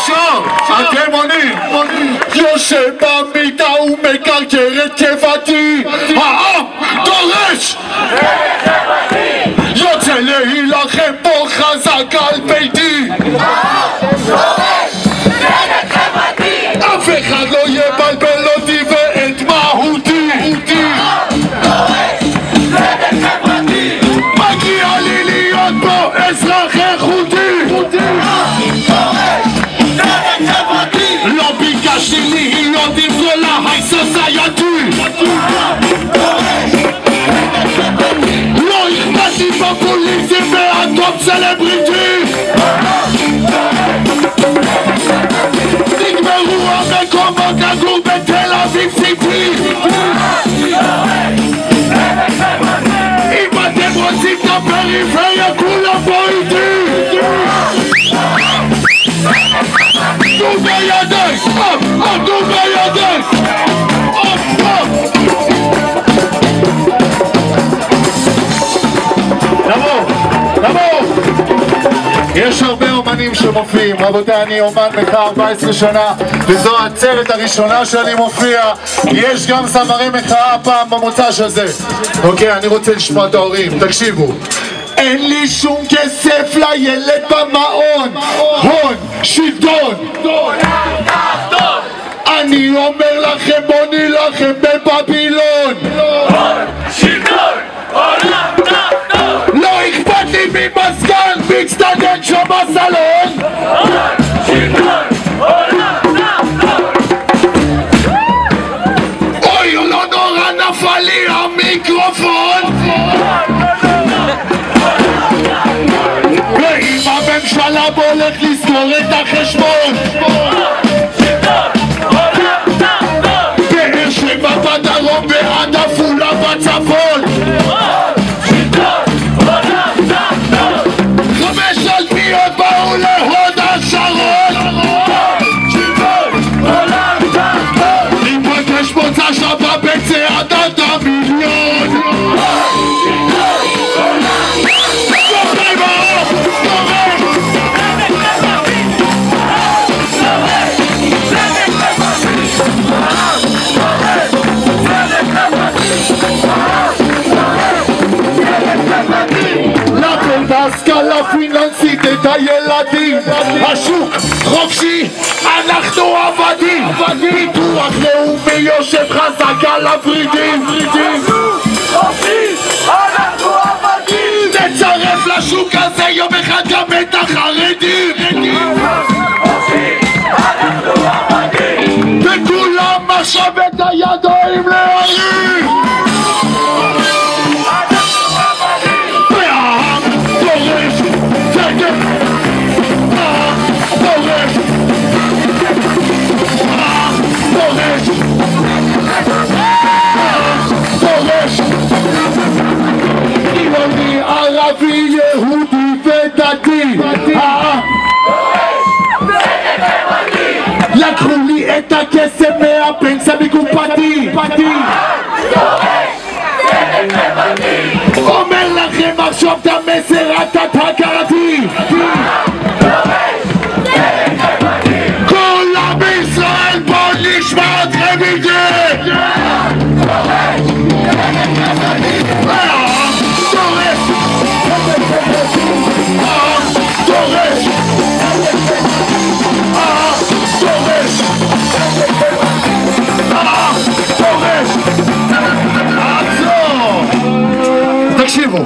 עכשיו, אתם עונים. יושב במיטה ומקרקר את קיבתי, העם דורש יוצא להילחם פה חזק על ביתי, אף אחד לא יבלבל אותי ואת מהותי, מגיע לי להיות פה אזרח איכותי, לא ביקשתי להיות עם כל ההיי סוסייטי, לא אכפתי פופוליזם והטופ סלבריטי, נגמרו המקומות לגור בתל אביב סיטי, אם אתם רוצים את הפריפריה כולם פה איתי, תנו בידי, תנו בידי, תבואו. יש הרבה אומנים שמופיעים, רבותיי, אני אומן מחאה 14 שנה וזו העצרת הראשונה שאני מופיע. יש גם זמרי מחאה פעם במוצ"ש הזה. אוקיי, אני רוצה לשמוע את ההורים, תקשיבו. אין לי שום כסף לילד במעון, הון, שלטון, אני אומר לכם בוא נילחם בבבילון, הון, שלטון, עולם תחתון, לא אכפת לי ממזגן מצטדק שם בסלון, הון, שלטון, עולם תחתון, אוי לא נורא נפל לי המיקרופון, ואם הממשלה הולך לסגור את החשבון, באר שבע בדרום ועד עפולה בצפון, 5 אלפיות באו להוד השרון, ניפגש מוצ"ש הבא בצעדת המיליון, השכלה פיננסית את הילדים, השוק חופשי, אנחנו עבדים, ביטוח לאומי יושב חזק על הורידים, חופשי, אנחנו עבדים, נצרף לשוק הזה יום אחד גם את החרדים, חופשי, אנחנו עבדים, וכולם עכשיו את הידיים להרים, ערבי, יהודי ודתי, לקחו לי את הכסף מהפנסיה מקופתי, אומר לכם עכשיו את המסר התת-הכרתי, כולם בישראל בואו נשמע אתכם איתי, תקשיבו,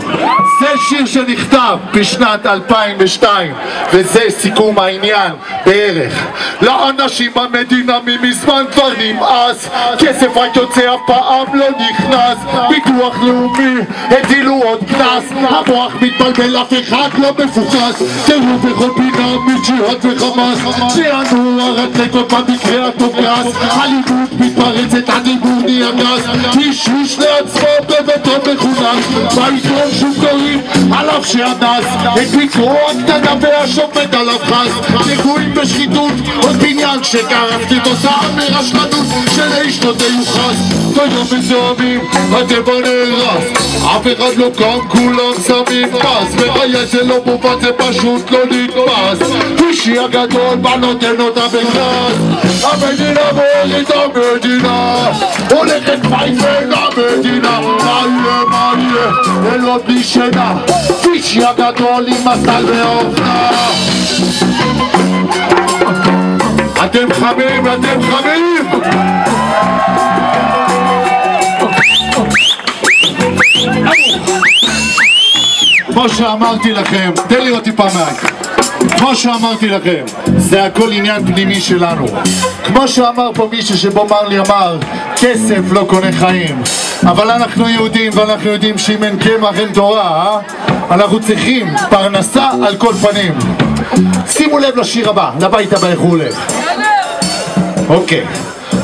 זה שיר שנכתב בשנת 2002 וזה סיכום העניין בערך. לאנשים במדינה ממזמן כבר נמאס, כסף רק יוצא אף פעם לא נכנס, ביטוח לאומי הטילו עוד קנס, המוח מתבלבל אף אחד לא מפוקס, תראו בכל פינה מג'יהאד וחמאס, שענו הרקטות במקרה הטוב גס, הלימוד מתפרצת, הדיבור נהיה גס, איש לעצמו בביתו מכונס, בית יתרום שום קוראים עליו שאנס את ביקרו הקטנה והשופט עליו חס נגועים בשחיתות עוד בניין שקרפתי תוצאה מרשלנות שלאיש לא תיוחס כל יום מזוהמים הטבע נהרס אף אחד לא קם כולם שמים פס וחיי זה לא מובן זה פשוט לא נתפס אישי הגדול מה נותן אותה בכנס המדינה מוריד המדינה הולכת פייפן המדינה מה יהיה לילות בלי שינה אישי הגדול עם הסל והאופנה אתם חמים כמו שאמרתי לכם, תן לי עוד טיפה מעט כמו שאמרתי לכם, זה הכל עניין פנימי שלנו כמו שאמר פה מישהו שבו מרלי אמר כסף לא קונה חיים אבל אנחנו יהודים ואנחנו יודעים שאם אין קמח אין תורה אנחנו צריכים פרנסה על כל פנים שימו לב לשיר הבא, לבית הבא איך הוא הולך אוקיי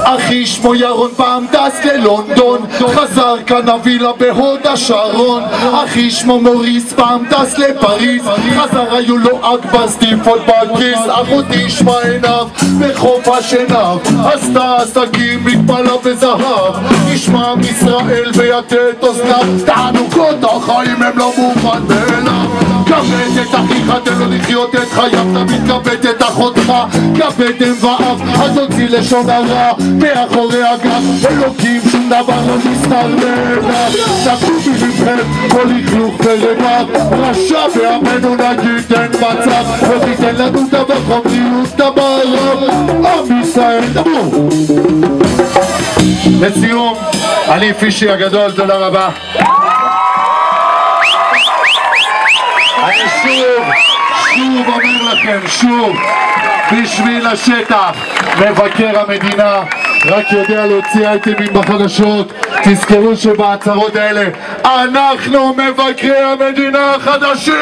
אחי שמו ירון פעם טס ללונדון חזר כאן הווילה בהוד השרון אחי שמו מוריס פעם טס לפריז חזר היו לו אקבר סטיפות בכיס אחותי שמה עיניו בחוף השנב עשתה עסקים מגבלה וזהב נשמע מישראל ויתת אוזניו תענוגות החיים הם לא מובן מאליו כבד את אחיך תן לו לחיות את חייו תמיד כבד את אחותך כבד אם ואב אז הוציא לשון הרע מאחורי הגב אלוקים שום דבר לא נסתר מאליו נקעו בלבכם כל לכלוך ורבב רשע בעמנו נגיד אין מצב לא תיתן לנו דבר חומריות דבר עם ישראל דבור לסיום אני פישי הגדול תודה רבה אני שוב אומר לכם שוב בשביל השטח מבקר המדינה רק יודע להוציא אייטמים בחדשות תזכרו שבהצהרות האלה אנחנו מבקרי המדינה החדשים